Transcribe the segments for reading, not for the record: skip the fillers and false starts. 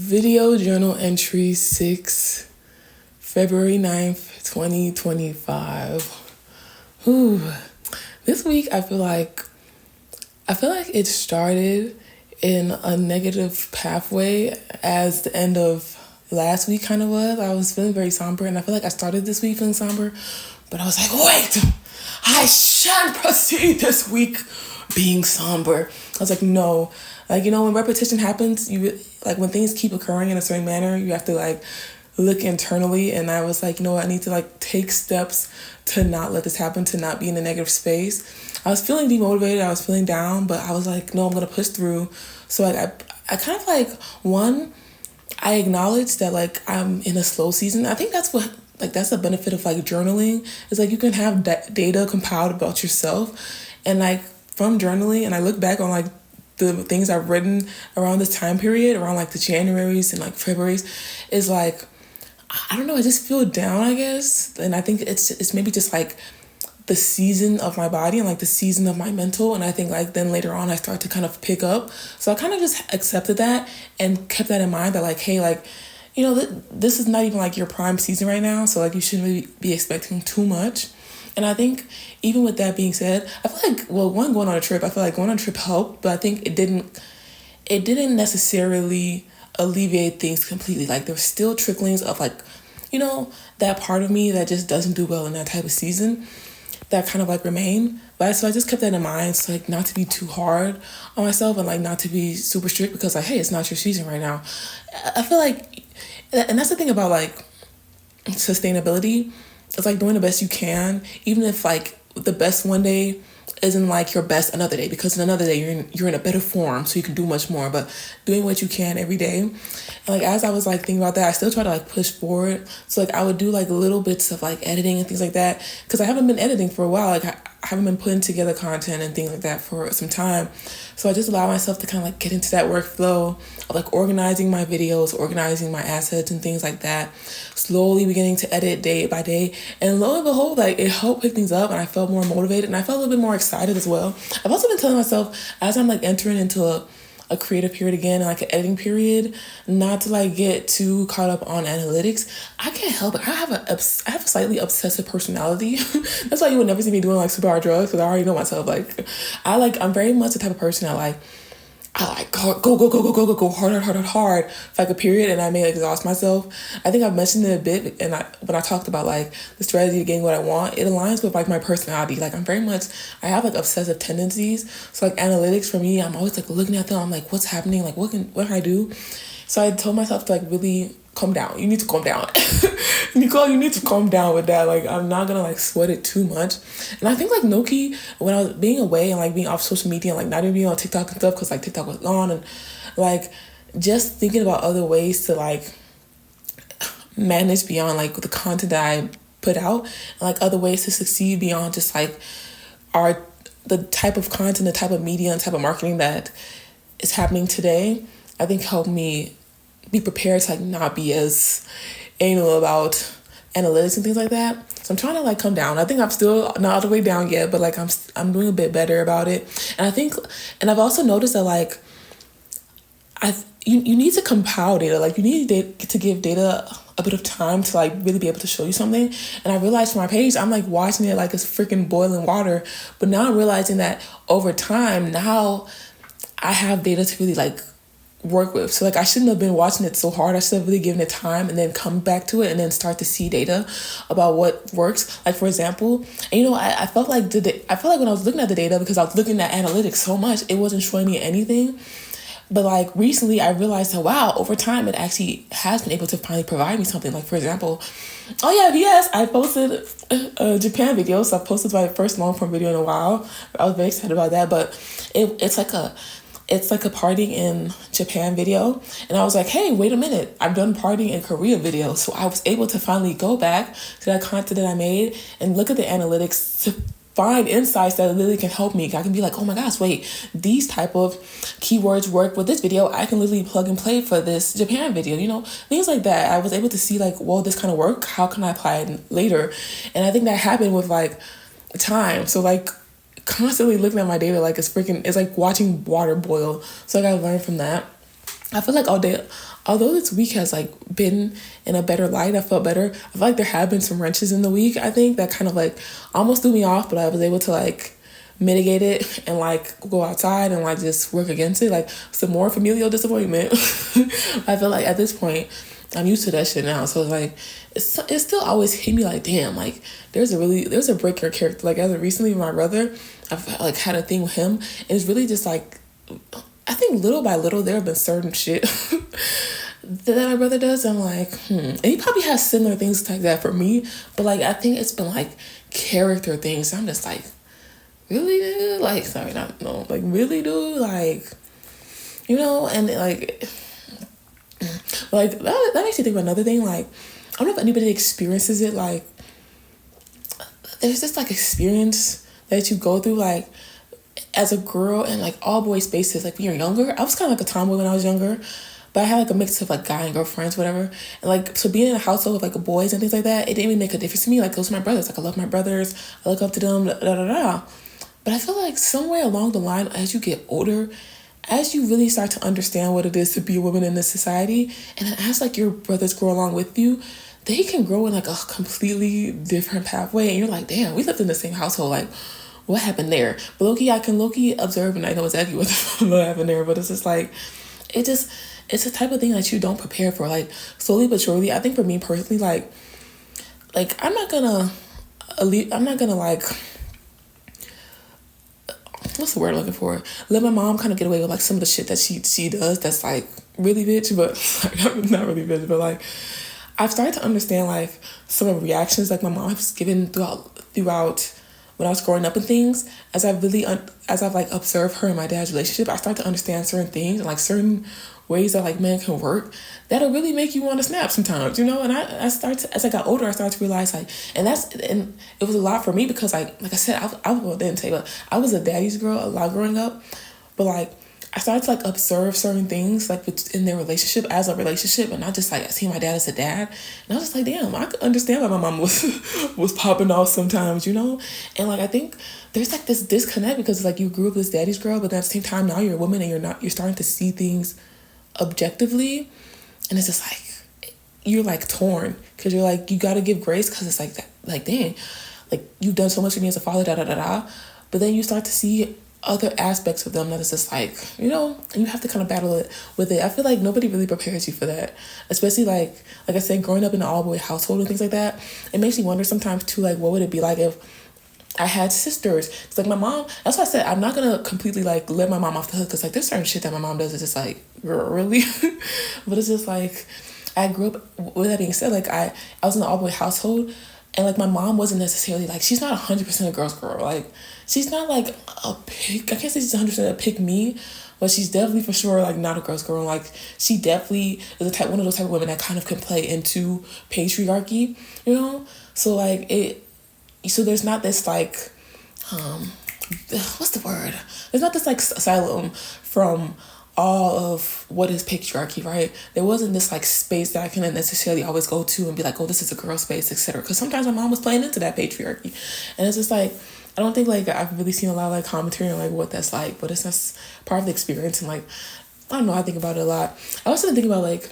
Video journal entry 6, February 9th, 2025. Whew. This week I feel like it started in a negative pathway as the end of last week kind of was. I was feeling very somber, and I feel like I started this week feeling somber, but I was like, wait, I shan't proceed this week being somber. I was like, no. Like, when repetition happens, when things keep occurring in a certain manner, you have to look internally. And I was like, I need to take steps to not let this happen, to not be in a negative space. I was feeling demotivated. I was feeling down, but I was like, no, I'm going to push through. So I kind of I acknowledge that I'm in a slow season. I think that's that's the benefit of journaling, is you can have data compiled about yourself. And from journaling, and I look back on the things I've written around this time period, around the Januarys and Februarys, is I don't know, I just feel down, I guess. And I think it's maybe just the season of my body and the season of my mental. And I think then later on I start to kind of pick up. So I kind of just accepted that and kept that in mind that hey, this is not even your prime season right now. So you shouldn't really be expecting too much. And I think even with that being said, I feel going on a trip, going on a trip helped, but I think it didn't necessarily alleviate things completely. There's still tricklings of that part of me that just doesn't do well in that type of season that kind of remain. But so I just kept that in mind, so not to be too hard on myself and not to be super strict, because hey, it's not your season right now. I feel and that's the thing about sustainability. It's doing the best you can, even if the best one day isn't your best another day, because in another day you're in a better form, so you can do much more. But doing what you can every day. And as I was thinking about that, I still try to push forward. So I would do little bits of editing and things like that, because I haven't been editing for a while. I haven't been putting together content and things like that for some time. So I just allow myself to kind of get into that workflow of organizing my videos, organizing my assets and things like that, slowly beginning to edit day by day. And lo and behold, it helped pick things up, and I felt more motivated, and I felt a little bit more excited as well. I've also been telling myself, as I'm entering into a creative period again, an editing period, not to get too caught up on analytics. I can't help it. I have a slightly obsessive personality. That's why you would never see me doing super hard drugs, because I already know myself. I'm very much the type of person that I go hard for a period, and I may exhaust myself. I think I've mentioned it a bit, and when I talked about the strategy of getting what I want, it aligns with my personality. I'm very much, I have obsessive tendencies. So analytics for me, I'm always looking at them. I'm what's happening? What can I do? So I told myself to really calm down. You need to calm down. Nicole, you need to calm down with that. I'm not gonna sweat it too much. And I think Noki, when I was being away and being off social media and not even being on TikTok and stuff, because TikTok was gone, and just thinking about other ways to manage beyond the content that I put out, and other ways to succeed beyond just the type of content, the type of media and type of marketing that is happening today, I think helped me be prepared to not be as anal about analytics and things like that. So I'm trying to come down. I think I'm still not all the way down yet, but I'm doing a bit better about it. And I think, and I've also noticed that you need to compile data. You need to give data a bit of time to really be able to show you something. And I realized for my page, I'm watching it it's freaking boiling water. But now I'm realizing that over time, now I have data to really work with. So I shouldn't have been watching it so hard. I should have really given it time and then come back to it and then start to see data about what works. For example, and I felt when I was looking at the data, because I was looking at analytics so much, it wasn't showing me anything. But recently I realized that, wow, over time it actually has been able to finally provide me something. For example, I posted a Japan video. So I posted my first long form video in a while. I was very excited about that. But it's a partying in Japan video. And I was hey, wait a minute. I've done partying in Korea video. So I was able to finally go back to that content that I made and look at the analytics to find insights that literally can help me. I can be oh my gosh, wait, these type of keywords work with this video. I can literally plug and play for this Japan video, things like that. I was able to see well, this kind of work. How can I apply it later? And I think that happened with time. So constantly looking at my data it's watching water boil. So I gotta learn from that. I feel like all day, although this week has like been in a better light, I felt better. I feel like there have been some wrenches in the week, I think, that kind of like almost threw me off, but I was able to like mitigate it and like go outside and like just work against it. Like some more familial disappointment. I feel like at this point, I'm used to that shit now. So it's like, it still always hit me like, damn, like there's a break in your character. Like as of recently with my brother, I've like had a thing with him. And it's really just like, I think little by little, there have been certain shit that my brother does. I'm like, And he probably has similar things like that for me. But like, I think it's been like character things. I'm just like, really, dude? Like, sorry, not, no. Like, really, dude? Like, you know? And like that makes you think of another thing. Like, I don't know if anybody experiences it. Like, there's this like experience that you go through, like, as a girl in like all boy spaces, like when you're younger. I was kind of like a tomboy when I was younger, but I had like a mix of like guy and girl friends, whatever. And like, so being in a household with like boys and things like that, it didn't even make a difference to me. Like those are my brothers. Like I love my brothers. I look up to them. Da da da da. But I feel like somewhere along the line, as you get older, as you really start to understand what it is to be a woman in this society, and then as like your brothers grow along with you, they can grow in like a completely different pathway. And you're like, damn, we lived in the same household. Like, what happened there? But low-key, I can low-key observe and I know exactly what happened there. But it's just like, it's a type of thing that you don't prepare for. Like, slowly but surely, I think for me personally, like I'm not gonna like, what's the word I'm looking for? Let my mom kind of get away with like some of the shit that she does that's like really bitch, but like, not really bitch, but like I've started to understand like some of the reactions like my mom has given throughout when I was growing up and things. As I've like observed her and my dad's relationship, I start to understand certain things and like certain ways that like men can work that'll really make you want to snap sometimes, you know. And as I got older, I started to realize like, and it was a lot for me because like I said, I didn't tell you, but I was a daddy's girl a lot growing up, but like I started to like observe certain things like in their relationship as a relationship, and not just like see my dad as a dad. And I was just like, damn, I could understand why my mom was popping off sometimes, you know. And like I think there's like this disconnect because like you grew up as daddy's girl, but at the same time now you're a woman and you're starting to see things objectively, and it's just like you're like torn because you're like, you got to give grace because it's like dang, like you've done so much for me as a father, da da da da, but then you start to see other aspects of them that is just like, you know, and you have to kind of battle it with it. I feel like nobody really prepares you for that, especially like I said, growing up in an all-boy household and things like that. It makes me wonder sometimes too, like what would it be like if I had sisters? It's like my mom, that's why I said I'm not gonna completely like let my mom off the hook, because like there's certain shit that my mom does is just like, really. But it's just like I grew up with that being said, like I was in an all-boy household, and like my mom wasn't necessarily like, she's not 100% a girl's girl. Like she's not like a pick, I can't say she's 100% a pick me, but she's definitely for sure like not a girl's girl. Like she definitely is one of those type of women that kind of can play into patriarchy, you know. So like so there's not this like what's the word? There's not this like asylum from all of what is patriarchy, right? There wasn't this like space that I can necessarily always go to and be like, oh, this is a girl space, etc. Because sometimes my mom was playing into that patriarchy, and it's just like I don't think like I've really seen a lot of like commentary on like what that's like, but it's just part of the experience. And like I don't know, I think about it a lot. I also think about like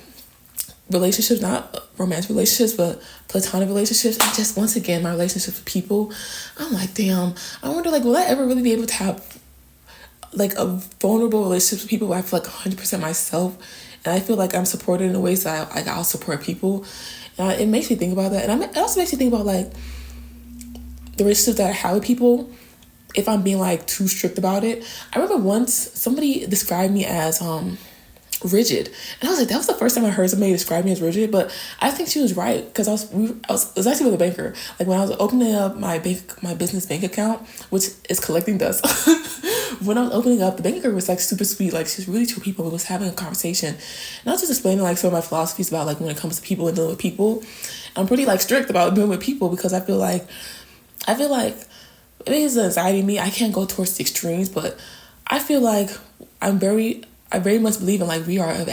relationships, not romantic relationships, but platonic relationships, and just once again my relationships with people. I'm like, damn, I wonder like will I ever really be able to have like a vulnerable relationship with people where I feel like 100% myself, and I feel like I'm supported in the ways that I'll support people. And it makes me think about that, and it also makes me think about like the relationships that I have with people, if I'm being like too strict about it. I remember once somebody described me as rigid, and I was like, that was the first time I heard somebody describe me as rigid. But I think she was right, because I was actually with a banker. Like when I was opening up my business bank account, which is collecting dust. When I was opening up, the banker was like super sweet. Like she's really two people. We was having a conversation, and I was just explaining like some of my philosophies about like when it comes to people and dealing with people. I'm pretty like strict about dealing with people because I feel like it is the anxiety in me. I can't go towards the extremes, but I feel like I'm very I very much believe in like we are a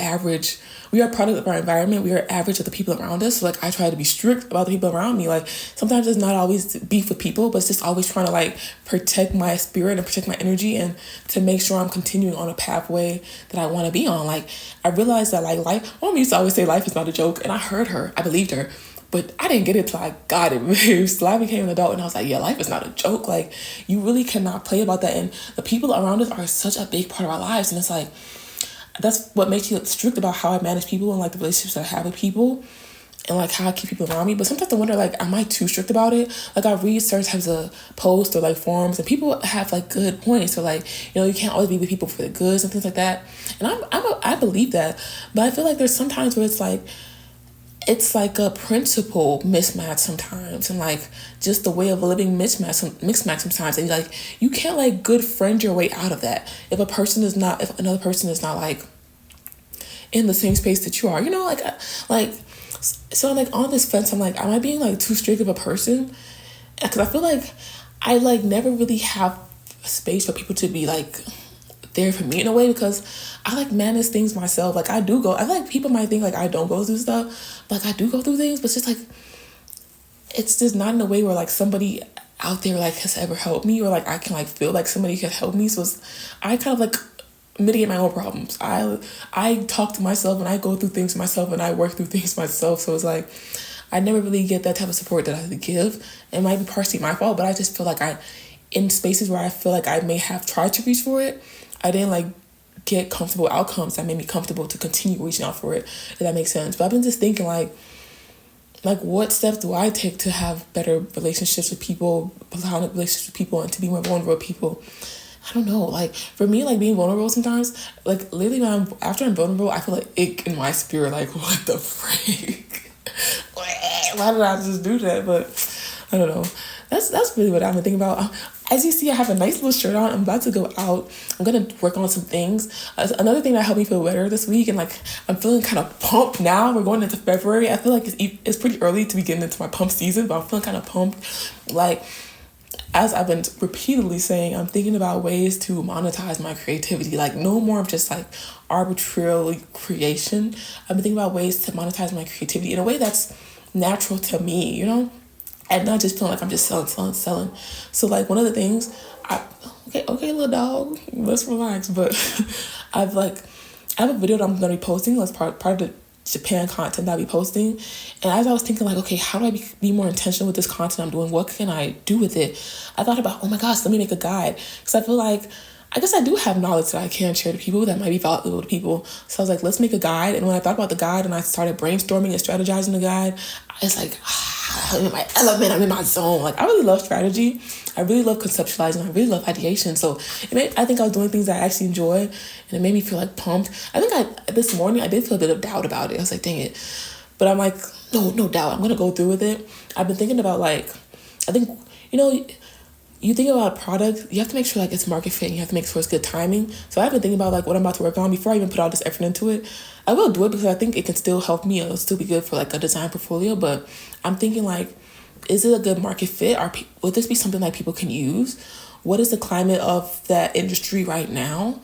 product of our environment. We are average of the people around us. So like I try to be strict about the people around me. Like sometimes it's not always beef with people, but it's just always trying to like protect my spirit and protect my energy and to make sure I'm continuing on a pathway that I want to be on. Like I realized that like life, my mom used to always say life is not a joke, and I heard her, I believed her. But I didn't get it till I got it. So I became an adult and I was like, yeah, life is not a joke. Like you really cannot play about that. And the people around us are such a big part of our lives. And it's like, that's what makes me strict about how I manage people and like the relationships that I have with people and like how I keep people around me. But sometimes I wonder, like, am I too strict about it? Like I read certain types of posts or like forums and people have like good points. So like, you know, you can't always be with people for the goods and things like that. And I believe that. But I feel like there's sometimes where it's like a principle mismatch sometimes and like just the way of living mismatch sometimes, and like you can't like good friend your way out of that if another person is not like in the same space that you are, you know, like so I'm like on this fence. I'm like, am I being like too strict of a person? Because I feel like I like never really have space for people to be like there for me in a way, because I like manage things myself. Like I feel like people might think like I don't go through stuff, but like I do go through things, but it's just like, it's just not in a way where like somebody out there like has ever helped me, or like I can like feel like somebody could help me. So I kind of like mitigate my own problems. I talk to myself and I go through things myself and I work through things myself. So it's like, I never really get that type of support that I give. It might be partially my fault, but I just feel like in spaces where I feel like I may have tried to reach for it, I didn't like get comfortable outcomes that made me comfortable to continue reaching out for it, if that makes sense. But I've been just thinking like what steps do I take to have better relationships with people, platonic relationships with people, and to be more vulnerable with people? I don't know. Like for me, like being vulnerable sometimes, like literally after I'm vulnerable, I feel like ick in my spirit. Like what the freak? Why did I just do that? But I don't know. That's really what I've been thinking about. As you see, I have a nice little shirt on. I'm about to go out. I'm going to work on some things. Another thing that helped me feel better this week, and like I'm feeling kind of pumped now. We're going into February. I feel like it's pretty early to be getting into my pump season, but I'm feeling kind of pumped. Like, as I've been repeatedly saying, I'm thinking about ways to monetize my creativity. Like no more of just like arbitrarily creation. I've been thinking about ways to monetize my creativity in a way that's natural to me, you know? And not just feeling like I'm just selling. So like one of the things, okay, little dog, let's relax. But I have a video that I'm gonna be posting. That's part of the Japan content that I'll be posting. And as I was thinking like, okay, how do I be more intentional with this content I'm doing? What can I do with it? I thought about, oh my gosh, let me make a guide. Because I feel like, I guess I do have knowledge that I can share to people that might be valuable to people. So I was like, let's make a guide. And when I thought about the guide and I started brainstorming and strategizing the guide, it's like, I'm in my element, I'm in my zone. Like I really love strategy. I really love conceptualizing. I really love ideation. So I think I was doing things that I actually enjoy, and it made me feel like pumped. I think this morning I did feel a bit of doubt about it. I was like, dang it. But I'm like, no doubt. I'm going to go through with it. I've been thinking about like, I think, you know, you think about a product, you have to make sure like it's market fit. You have to make sure it's good timing. So I've been thinking about like what I'm about to work on before I even put all this effort into it. I will do it because I think it can still help me. It'll still be good for like a design portfolio. But I'm thinking like, is it a good market fit? Will this be something like people can use? What is the climate of that industry right now?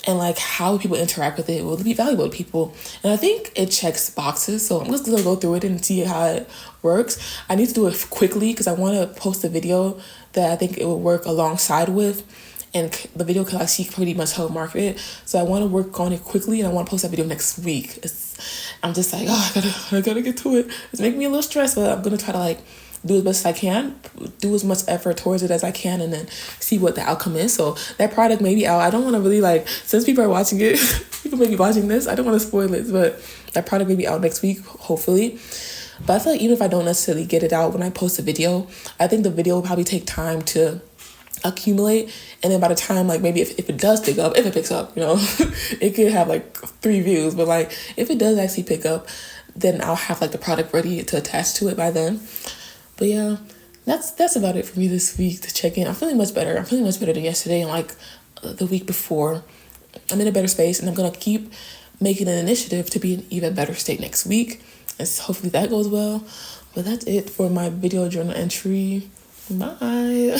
And like how will people interact with it? Will it be valuable to people? And I think it checks boxes. So I'm just gonna go through it and see how it works. I need to do it quickly because I want to post a video that I think it will work alongside with. And the video can actually pretty much help market it. So I want to work on it quickly, and I want to post that video next week. I'm just like, I gotta get to it. It's making me a little stressed, but I'm gonna try to like do as best as I can, do as much effort towards it as I can, and then see what the outcome is. So that product may be out. I don't want to really like, since people are watching it, people may be watching this, I don't want to spoil it, but that product may be out next week, hopefully. But I feel like even if I don't necessarily get it out when I post a video, I think the video will probably take time to accumulate, and then by the time like maybe if it does pick up, if it picks up, you know, it could have like 3 views, but like if it does actually pick up, then I'll have like the product ready to attach to it by then. But yeah, that's about it for me this week to check in. I'm feeling much better. I'm feeling much better than yesterday and like the week before. I'm in a better space, and I'm gonna keep making an initiative to be in an even better state next week. And hopefully that goes well. But that's it for my video journal entry. Bye.